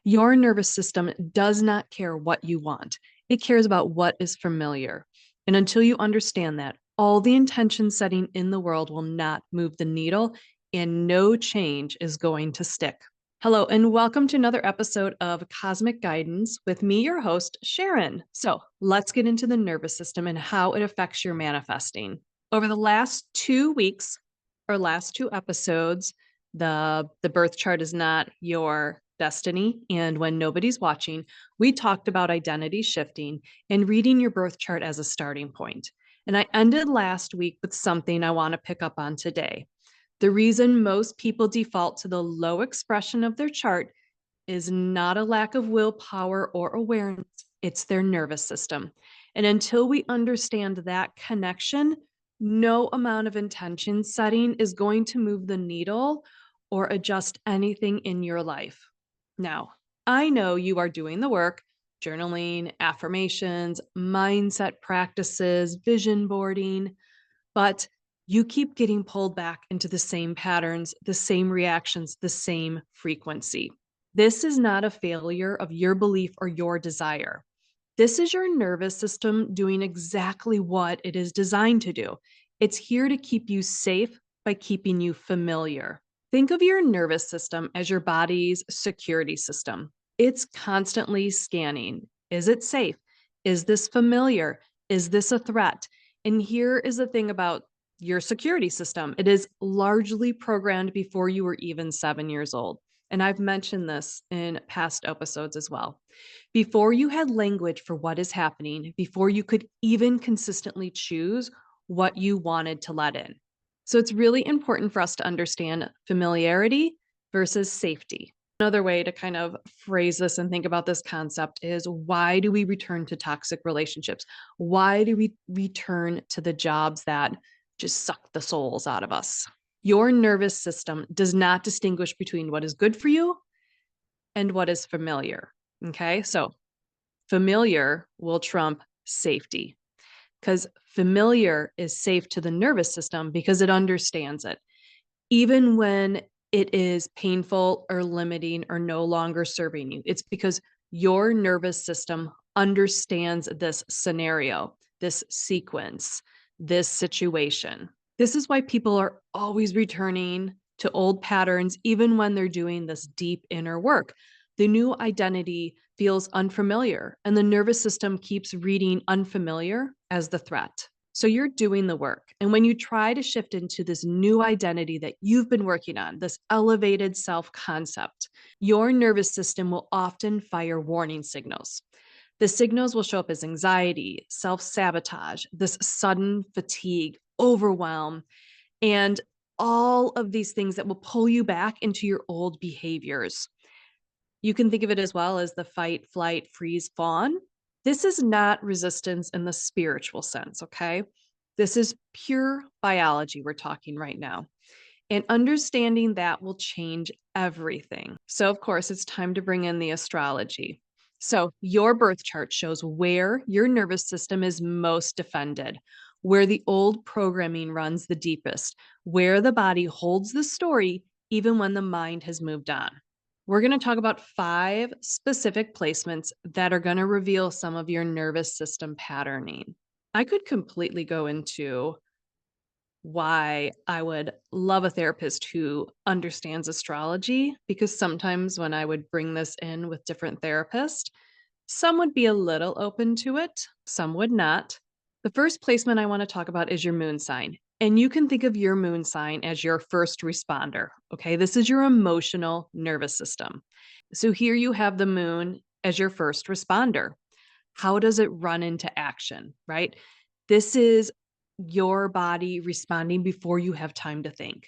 Your nervous system does not care what you want. It cares about what is familiar. And until you understand that, all the intention setting in the world will not move the needle and no change is going to stick. Hello, and welcome to another episode of Cosmic Guidance with me, your host, Sharon. So let's get into the nervous system and how it affects your manifesting. Over the last 2 weeks, or last two episodes, the birth chart is not your destiny. And when nobody's watching, we talked about identity shifting and reading your birth chart as a starting point. And I ended last week with something I want to pick up on today. The reason most people default to the low expression of their chart is not a lack of willpower or awareness, it's their nervous system. And until we understand that connection, no amount of intention setting is going to move the needle or adjust anything in your life. Now, I know you are doing the work, journaling, affirmations, mindset practices, vision boarding, but you keep getting pulled back into the same patterns, the same reactions, the same frequency. This is not a failure of your belief or your desire. This is your nervous system doing exactly what it is designed to do. It's here to keep you safe by keeping you familiar. Think of your nervous system as your body's security system. It's constantly scanning. Is it safe? Is this familiar? Is this a threat? And here is the thing about your security system. It is largely programmed before you were even 7 years old. And I've mentioned this in past episodes as well. Before you had language for what is happening, before you could even consistently choose what you wanted to let in. So it's really important for us to understand familiarity versus safety. Another way to kind of phrase this and think about this concept is, why do we return to toxic relationships? Why do we return to the jobs that just suck the souls out of us? Your nervous system does not distinguish between what is good for you and what is familiar. Okay, so familiar will trump safety, because familiar is safe to the nervous system because it understands it. Even when it is painful or limiting or no longer serving you, it's because your nervous system understands this scenario, this sequence, this situation. This is why people are always returning to old patterns, even when they're doing this deep inner work. The new identity feels unfamiliar, and the nervous system keeps reading unfamiliar as the threat. So you're doing the work. And when you try to shift into this new identity that you've been working on, this elevated self concept, your nervous system will often fire warning signals. The signals will show up as anxiety, self sabotage, this sudden fatigue, overwhelm, and all of these things that will pull you back into your old behaviors. You can think of it as well as the fight, flight, freeze, fawn. This is not resistance in the spiritual sense, okay? This is pure biology we're talking right now. And understanding that will change everything. So, of course, it's time to bring in the astrology. So, your birth chart shows where your nervous system is most defended, where the old programming runs the deepest, where the body holds the story even when the mind has moved on. We're going to talk about 5 specific placements that are going to reveal some of your nervous system patterning. I could completely go into why I would love a therapist who understands astrology, because sometimes when I would bring this in with different therapists, some would be a little open to it, some would not. The first placement I want to talk about is your moon sign. And you can think of your moon sign as your first responder. Okay, this is your emotional nervous system. So here you have the moon as your first responder. How does it run into action, right? This is your body responding before you have time to think.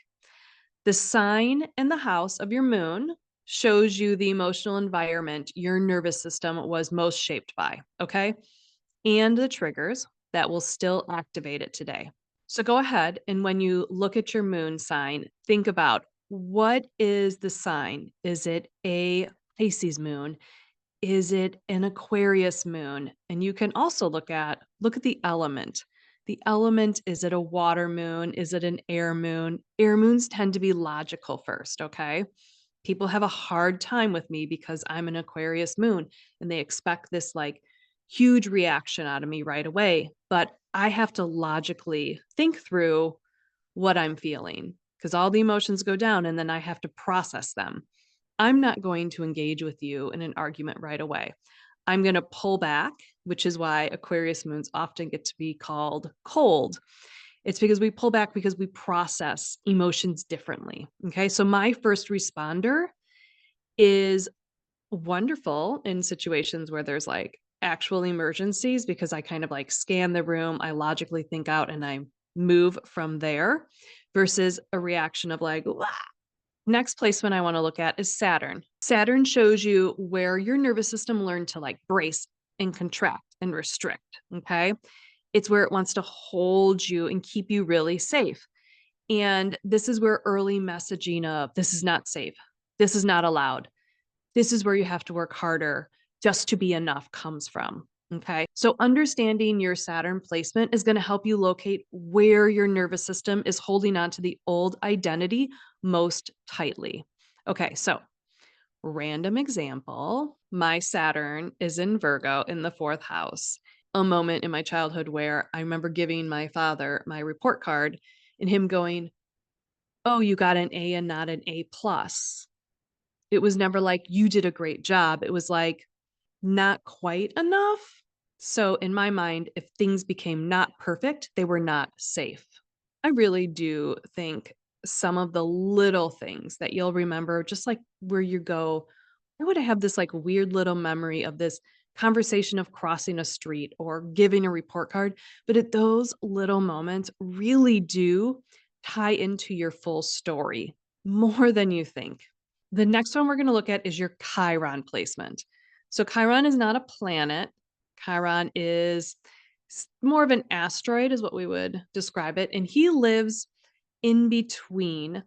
The sign and the house of your moon shows you the emotional environment your nervous system was most shaped by, okay? And the triggers that will still activate it today. So go ahead, and when you look at your moon sign, think about, what is the sign? Is it a Pisces moon? Is it an Aquarius moon? And you can also look at the element. The element, is it a water moon? Is it an air moon? Air moons tend to be logical first, okay? People have a hard time with me because I'm an Aquarius moon and they expect this like huge reaction out of me right away. But I have to logically think through what I'm feeling because all the emotions go down and then I have to process them. I'm not going to engage with you in an argument right away. I'm going to pull back, which is why Aquarius moons often get to be called cold. It's because we pull back because we process emotions differently. Okay. So my first responder is wonderful in situations where there's like actual emergencies because I kind of like scan the room, I logically think out and I move from there versus a reaction of like, "Wah." Next placement I want to look at is Saturn. Saturn shows you where your nervous system learned to like brace and contract and restrict. Okay. It's where it wants to hold you and keep you really safe. And this is where early messaging of this is not safe. This is not allowed. This is where you have to work harder just to be enough comes from. Okay. So understanding your Saturn placement is going to help you locate where your nervous system is holding on to the old identity most tightly. Okay. So, random example, my Saturn is in Virgo in the fourth house. A moment in my childhood where I remember giving my father my report card and him going, "Oh, you got an A and not an A plus." It was never like, "You did a great job." It was like, "Not quite enough." So in my mind, if things became not perfect, they were not safe. I really do think some of the little things that you'll remember, just like where you go, I would have this like weird little memory of this conversation of crossing a street or giving a report card. But at those little moments really do tie into your full story more than you think. The next one we're going to look at is your Chiron placement. So, Chiron is not a planet. Chiron is more of an asteroid, is what we would describe it. And he lives in between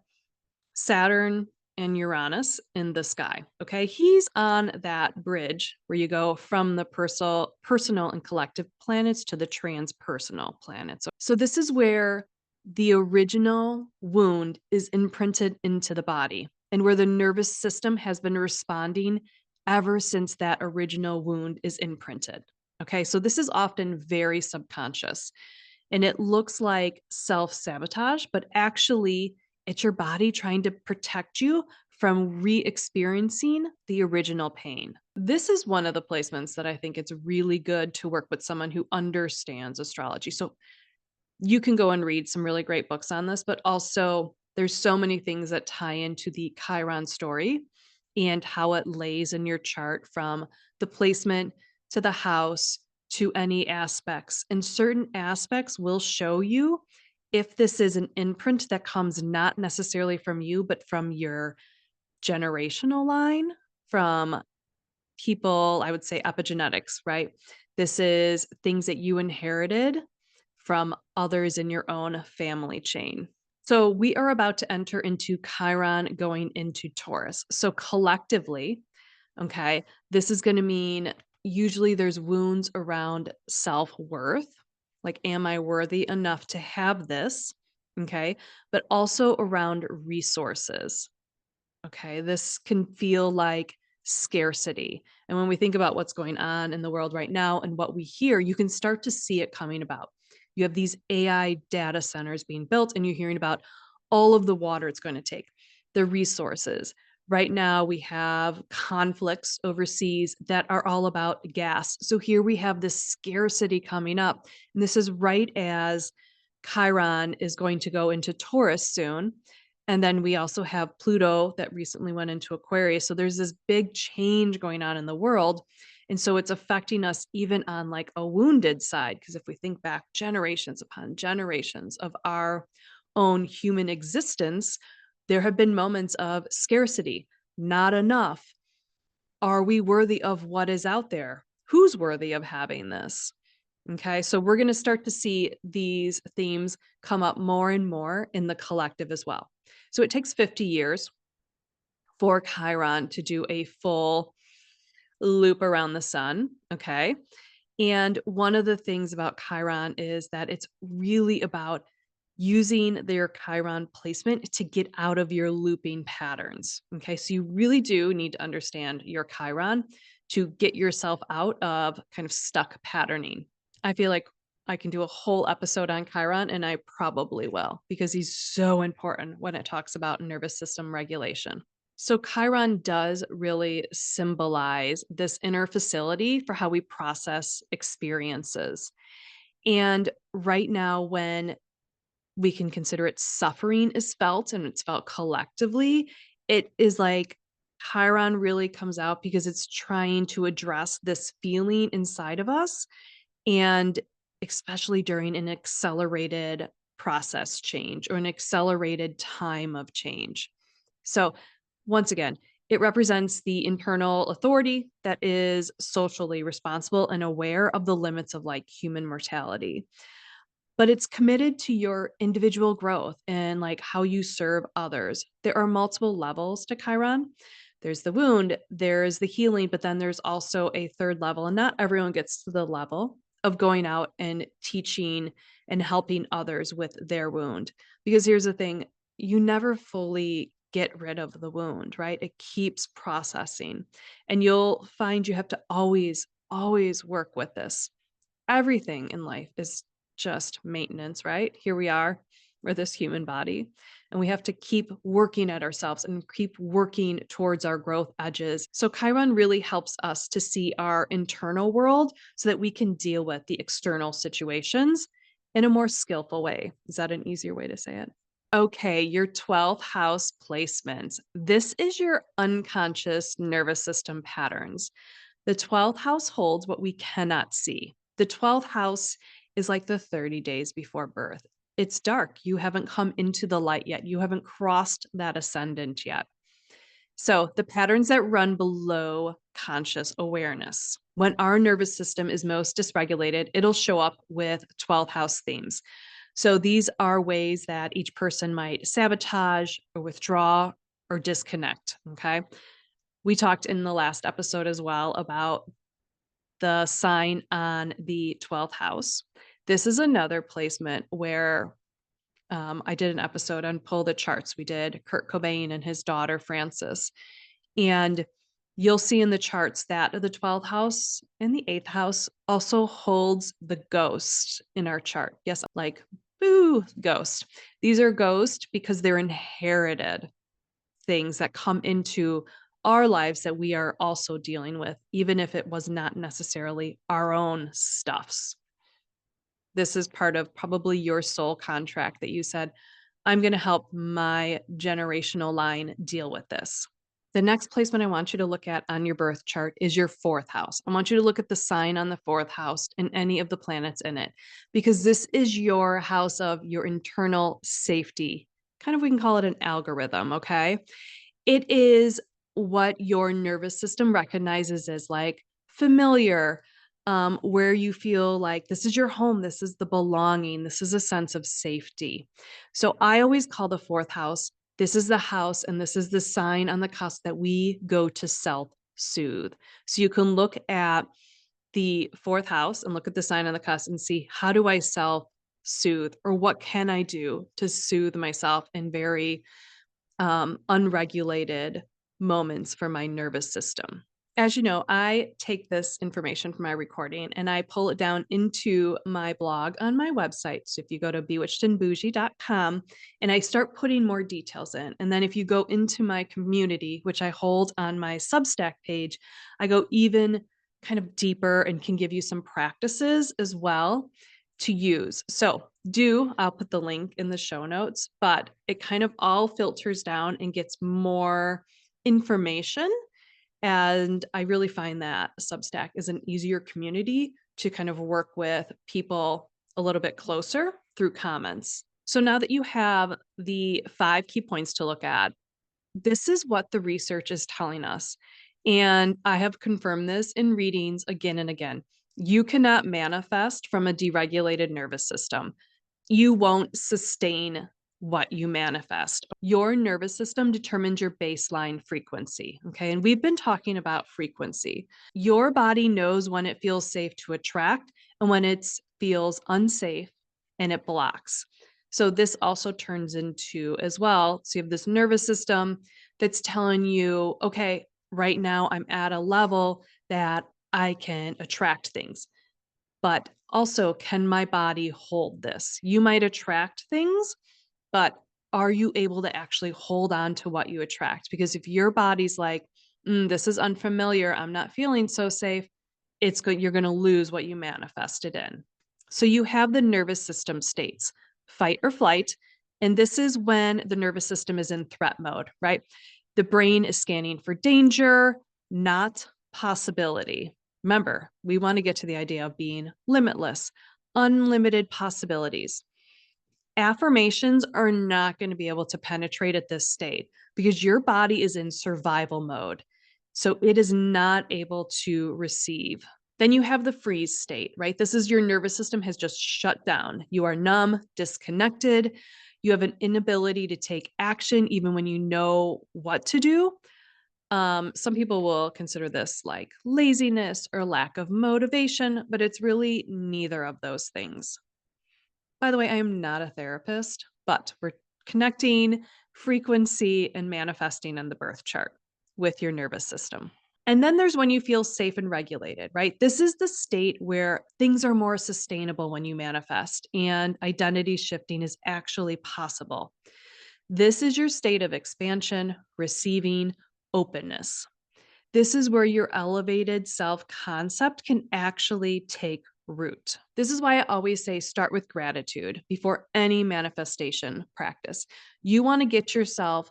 Saturn and Uranus in the sky. Okay. He's on that bridge where you go from the personal and collective planets to the transpersonal planets. So, this is where the original wound is imprinted into the body and where the nervous system has been responding ever since that original wound is imprinted. Okay. So, this is often very subconscious and it looks like self sabotage, but actually, it's your body trying to protect you from re experiencing the original pain. This is one of the placements that I think it's really good to work with someone who understands astrology. So, you can go and read some really great books on this, but also there's so many things that tie into the Chiron story and how it lays in your chart from the placement to the house to any aspects. And certain aspects will show you if this is an imprint that comes not necessarily from you, but from your generational line, from people, I would say epigenetics, right? This is things that you inherited from others in your own family chain. So we are about to enter into Chiron going into Taurus. So collectively, okay, this is going to mean usually there's wounds around self worth. Like, am I worthy enough to have this? Okay. But also around resources. Okay, this can feel like scarcity. And when we think about what's going on in the world right now and what we hear, you can start to see it coming about. You have these AI data centers being built, and you're hearing about all of the water it's going to take, the resources. Right now, we have conflicts overseas that are all about gas. So here we have this scarcity coming up. And this is right as Chiron is going to go into Taurus soon. And then we also have Pluto that recently went into Aquarius. So there's this big change going on in the world. And so it's affecting us even on like a wounded side. Because if we think back generations upon generations of our own human existence, there have been moments of scarcity, not enough. Are we worthy of what is out there? Who's worthy of having this? Okay, so we're going to start to see these themes come up more and more in the collective as well. So it takes 50 years for Chiron to do a full loop around the sun. Okay. And one of the things about Chiron is that it's really about using their Chiron placement to get out of your looping patterns. Okay, so you really do need to understand your Chiron to get yourself out of kind of stuck patterning. I feel like I can do a whole episode on Chiron, and I probably will because he's so important when it talks about nervous system regulation. So, Chiron does really symbolize this inner facility for how we process experiences. And right now, when we can consider it suffering is felt and it's felt collectively, it is like Chiron really comes out because it's trying to address this feeling inside of us, and especially during an accelerated process change or an accelerated time of change. So, once again, it represents the internal authority that is socially responsible and aware of the limits of like human mortality, but it's committed to your individual growth and like how you serve others. There are multiple levels to Chiron. There's the wound, there's the healing, but then there's also a third level. And not everyone gets to the level of going out and teaching and helping others with their wound. Because here's the thing, you never fully get rid of the wound, right? It keeps processing. And you'll find you have to always work with this. Everything in life is just maintenance, right? Here we are, we're this human body, and we have to keep working at ourselves and keep working towards our growth edges. So, Chiron really helps us to see our internal world so that we can deal with the external situations in a more skillful way. Is that an easier way to say it? Okay, your 12th house placement. This is your unconscious nervous system patterns. The 12th house holds what we cannot see. The 12th house is like the 30 days before birth. It's dark. You haven't come into the light yet. You haven't crossed that ascendant yet. So, the patterns that run below conscious awareness. When our nervous system is most dysregulated, it'll show up with 12th house themes. So, these are ways that each person might sabotage or withdraw or disconnect. Okay. We talked in the last episode as well about the sign on the 12th house. This is another placement where I did an episode on Pull the Charts. We did Kurt Cobain and his daughter, Frances. And you'll see in the charts that the 12th house and the 8th house also holds the ghost in our chart. Yes, like, boo, ghost. These are ghosts because they're inherited things that come into our lives that we are also dealing with, even if it was not necessarily our own stuffs. This is part of probably your soul contract that you said, I'm going to help my generational line deal with this. The next placement I want you to look at on your birth chart is your 4th house. I want you to look at the sign on the 4th house and any of the planets in it, because this is your house of your internal safety. Kind of, we can call it an algorithm, okay? It is what your nervous system recognizes as like familiar, where you feel like this is your home, this is the belonging, this is a sense of safety. So I always call the 4th house, this is the house and this is the sign on the cusp that we go to self soothe. So you can look at the 4th house and look at the sign on the cusp and see, how do I self soothe, or what can I do to soothe myself in very unregulated moments for my nervous system. As you know, I take this information from my recording and I pull it down into my blog on my website. So if you go to bewitchedandbougie.com and I start putting more details in, and then if you go into my community, which I hold on my Substack page, I go even kind of deeper and can give you some practices as well to use. So I'll put the link in the show notes, but it kind of all filters down and gets more information. And I really find that Substack is an easier community to kind of work with people a little bit closer through comments. So now that you have the 5 key points to look at, this is what the research is telling us. And I have confirmed this in readings again and again. You cannot manifest from a deregulated nervous system. You won't sustain what you manifest. Your nervous system determines your baseline frequency. Okay. And we've been talking about frequency. Your body knows when it feels safe to attract and when it feels unsafe and it blocks. So this also turns into as well. So you have this nervous system that's telling you, okay, right now I'm at a level that I can attract things. But also, can my body hold this? You might attract things, but are you able to actually hold on to what you attract? Because if your body's like, this is unfamiliar, I'm not feeling so safe, you're going to lose what you manifested in. So you have the nervous system states, fight or flight, and this is when the nervous system is in threat mode, right? The brain is scanning for danger, not possibility. Remember, we want to get to the idea of being limitless, unlimited possibilities. Affirmations are not going to be able to penetrate at this state because your body is in survival mode. So it is not able to receive. Then you have the freeze state, right? This is your nervous system has just shut down. You are numb, disconnected. You have an inability to take action even when you know what to do. Some people will consider this like laziness or lack of motivation, but it's really neither of those things. By the way, I am not a therapist, but we're connecting frequency and manifesting in the birth chart with your nervous system. And then there's when you feel safe and regulated, right? This is the state where things are more sustainable when you manifest and identity shifting is actually possible. This is your state of expansion, receiving, openness. This is where your elevated self concept can actually take root. This is why I always say start with gratitude before any manifestation practice. You want to get yourself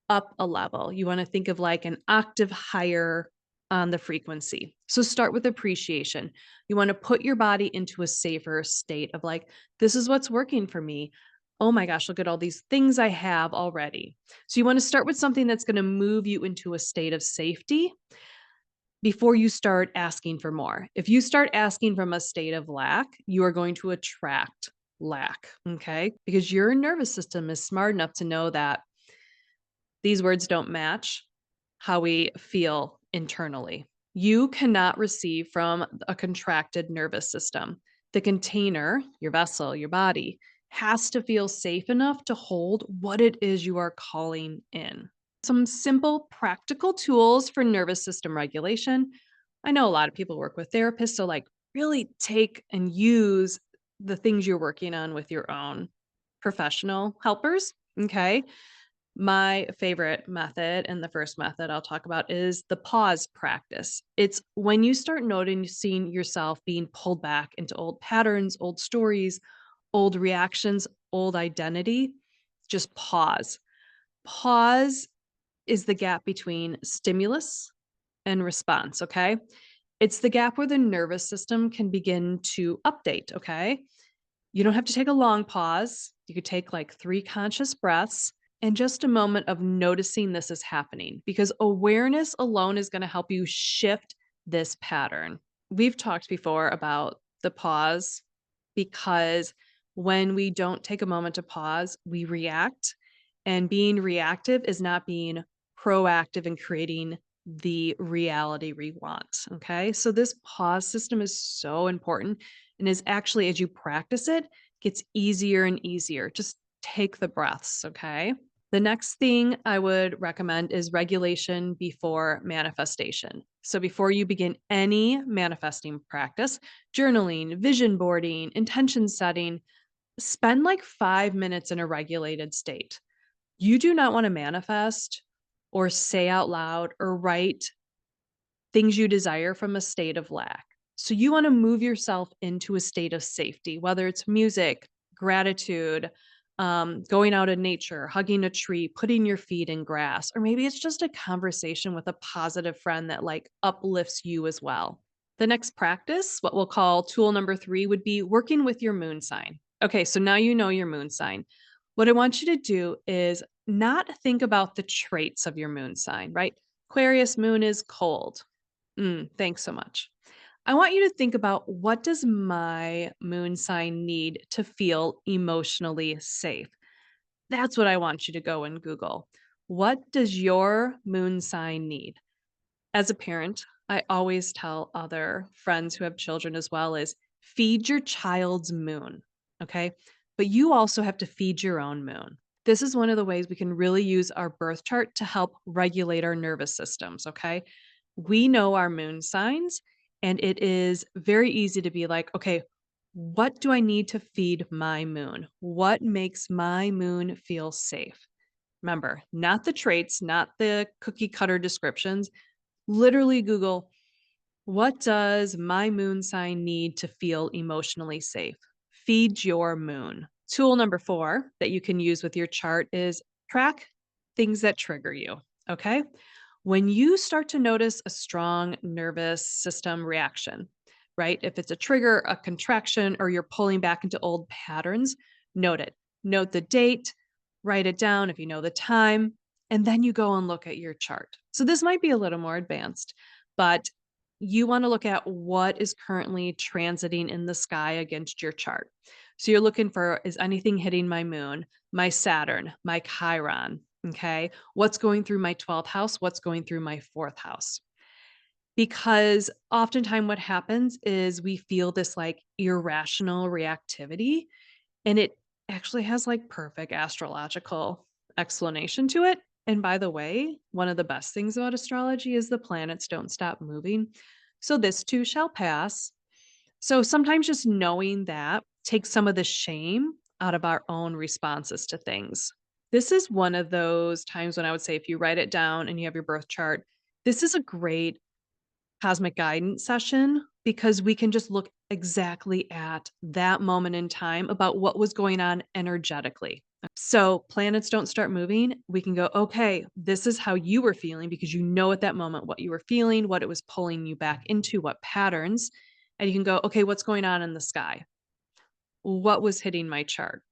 up a level. You want to think of like an octave higher on the frequency. So start with appreciation. You want to put your body into a safer state of like, this is what's working for me. Oh my gosh, look at all these things I have already. So you want to start with something that's going to move you into a state of safety before you start asking for more. If you start asking from a state of lack, you are going to attract lack, okay? Because your nervous system is smart enough to know that these words don't match how we feel internally. You cannot receive from a contracted nervous system. The container, your vessel, your body, has to feel safe enough to hold what it is you are calling in. Some simple practical tools for nervous system regulation. I know a lot of people work with therapists, so like really take and use the things you're working on with your own professional helpers. Okay. My favorite method, and the first method I'll talk about, is the pause practice. It's when you start noticing yourself being pulled back into old patterns, old stories, old reactions, old identity, just pause. Pause is the gap between stimulus and response, okay? It's the gap where the nervous system can begin to update, okay? You don't have to take a long pause. You could take like 3 conscious breaths and just a moment of noticing this is happening because awareness alone is going to help you shift this pattern. We've talked before about the pause because when we don't take a moment to pause, we react. And being reactive is not being proactive in creating the reality we want. Okay. So, this pause system is so important and is actually, as you practice it, gets easier and easier. Just take the breaths. Okay. The next thing I would recommend is regulation before manifestation. So, before you begin any manifesting practice, journaling, vision boarding, intention setting, spend like 5 minutes in a regulated state. You do not want to manifest or say out loud or write things you desire from a state of lack. So, you want to move yourself into a state of safety, whether it's music, gratitude, going out in nature, hugging a tree, putting your feet in grass, or maybe it's just a conversation with a positive friend that like uplifts you as well. The next practice, what we'll call tool number 3, would be working with your moon sign. Okay, so now you know your moon sign. What I want you to do is not think about the traits of your moon sign, right? Aquarius moon is cold. Thanks so much. I want you to think about, what does my moon sign need to feel emotionally safe? That's what I want you to go and Google. What does your moon sign need? As a parent, I always tell other friends who have children as well is feed your child's moon. Okay. but you also have to feed your own moon. This is one of the ways we can really use our birth chart to help regulate our nervous systems, okay? We know our moon signs, and it is very easy to be like, okay, what do I need to feed my moon? What makes my moon feel safe? Remember, not the traits, not the cookie cutter descriptions. Literally Google, what does my moon sign need to feel emotionally safe? Feed your moon. Tool number 4 that you can use with your chart is track things that trigger you. Okay. When you start to notice a strong nervous system reaction, right? If it's a trigger, a contraction, or you're pulling back into old patterns, note it. Note the date, write it down if you know the time, and then you go and look at your chart. So this might be a little more advanced, but you want to look at what is currently transiting in the sky against your chart. So you're looking for, is anything hitting my moon, my Saturn, my Chiron? Okay. What's going through my 12th house? What's going through my 4th house? Because oftentimes what happens is we feel this like irrational reactivity, and it actually has like perfect astrological explanation to it. And by the way, one of the best things about astrology is the planets don't stop moving. So this too shall pass. So sometimes just knowing that takes some of the shame out of our own responses to things. This is one of those times when I would say if you write it down and you have your birth chart, this is a great cosmic guidance session because we can just look exactly at that moment in time about what was going on energetically. So planets don't start moving. We can go, okay, this is how you were feeling because you know at that moment what you were feeling, what it was pulling you back into, what patterns. And you can go, okay, what's going on in the sky? What was hitting my chart?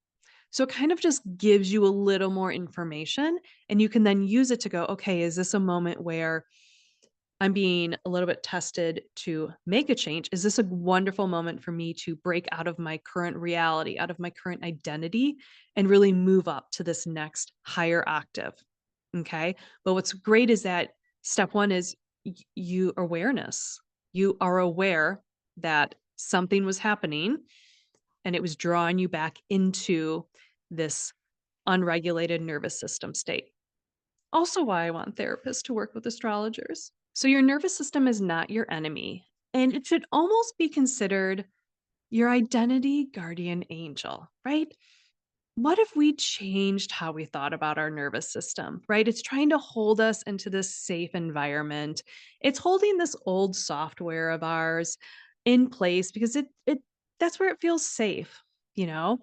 So it kind of just gives you a little more information and you can then use it to go, okay, is this a moment where I'm being a little bit tested to make a change? Is this a wonderful moment for me to break out of my current reality, out of my current identity, and really move up to this next higher octave? Okay. But what's great is that step one is you awareness. You are aware that something was happening and it was drawing you back into this unregulated nervous system state. Also, why I want therapists to work with astrologers. So, your nervous system is not your enemy, and it should almost be considered your identity guardian angel, right? What if we changed how we thought about our nervous system, right? It's trying to hold us into this safe environment. It's holding this old software of ours in place because it that's where it feels safe, you know?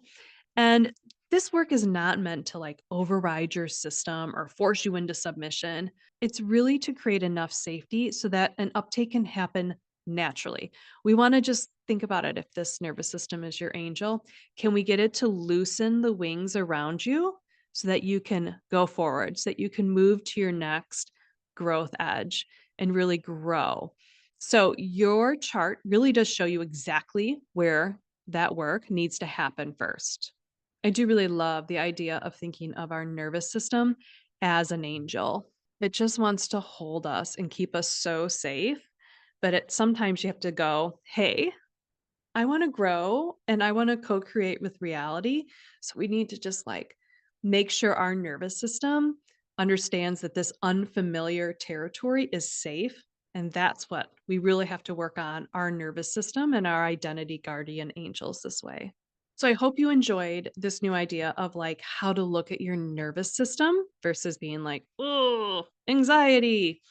And this work is not meant to like override your system or force you into submission. It's really to create enough safety so that an uptake can happen naturally. We want to just think about it. If this nervous system is your angel, can we get it to loosen the wings around you so that you can go forward, so that you can move to your next growth edge and really grow? So, your chart really does show you exactly where that work needs to happen first. I do really love the idea of thinking of our nervous system as an angel. It just wants to hold us and keep us so safe. But sometimes you have to go, hey, I want to grow and I want to co create with reality. So we need to just like make sure our nervous system understands that this unfamiliar territory is safe. And that's what we really have to work on our nervous system and our identity guardian angels this way. So I hope you enjoyed this new idea of like how to look at your nervous system versus being like, oh, anxiety.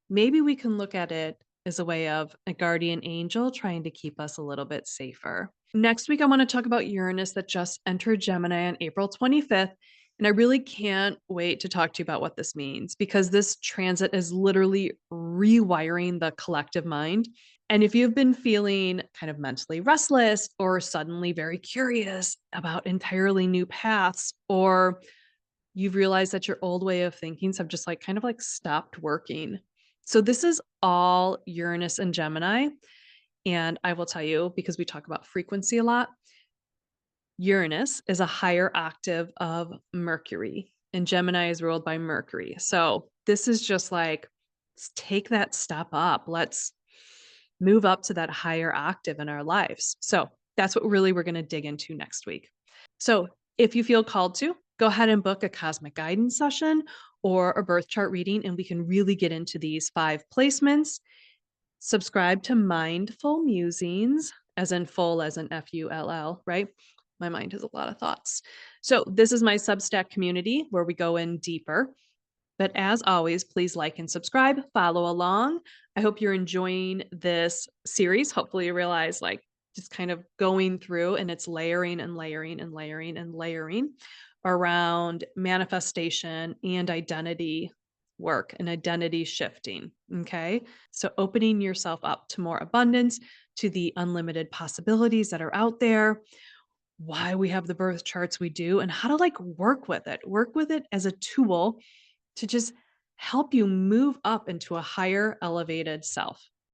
Maybe we can look at it as a way of a guardian angel trying to keep us a little bit safer. Next week, I want to talk about Uranus that just entered Gemini on April 25th. And I really can't wait to talk to you about what this means because this transit is literally rewiring the collective mind. And if you've been feeling kind of mentally restless or suddenly very curious about entirely new paths, or you've realized that your old way of thinkings have just like kind of like stopped working. So this is all Uranus and Gemini. And I will tell you, because we talk about frequency a lot, Uranus is a higher octave of Mercury, and Gemini is ruled by Mercury. So this is just like, let's take that step up. Let's move up to that higher octave in our lives. So that's what really we're going to dig into next week. So, if you feel called to, go ahead and book a cosmic guidance session or a birth chart reading, and we can really get into these 5 placements. Subscribe to Mindful Musings, as in full, as in FULL, right? My mind has a lot of thoughts. So, this is my Substack community where we go in deeper. But as always, please like and subscribe, follow along. I hope you're enjoying this series. Hopefully, you realize just kind of going through and it's layering and layering and layering and layering around manifestation and identity work and identity shifting. Okay. So, opening yourself up to more abundance, to the unlimited possibilities that are out there, why we have the birth charts we do, and how to work with it as a tool to just help you move up into a higher elevated self.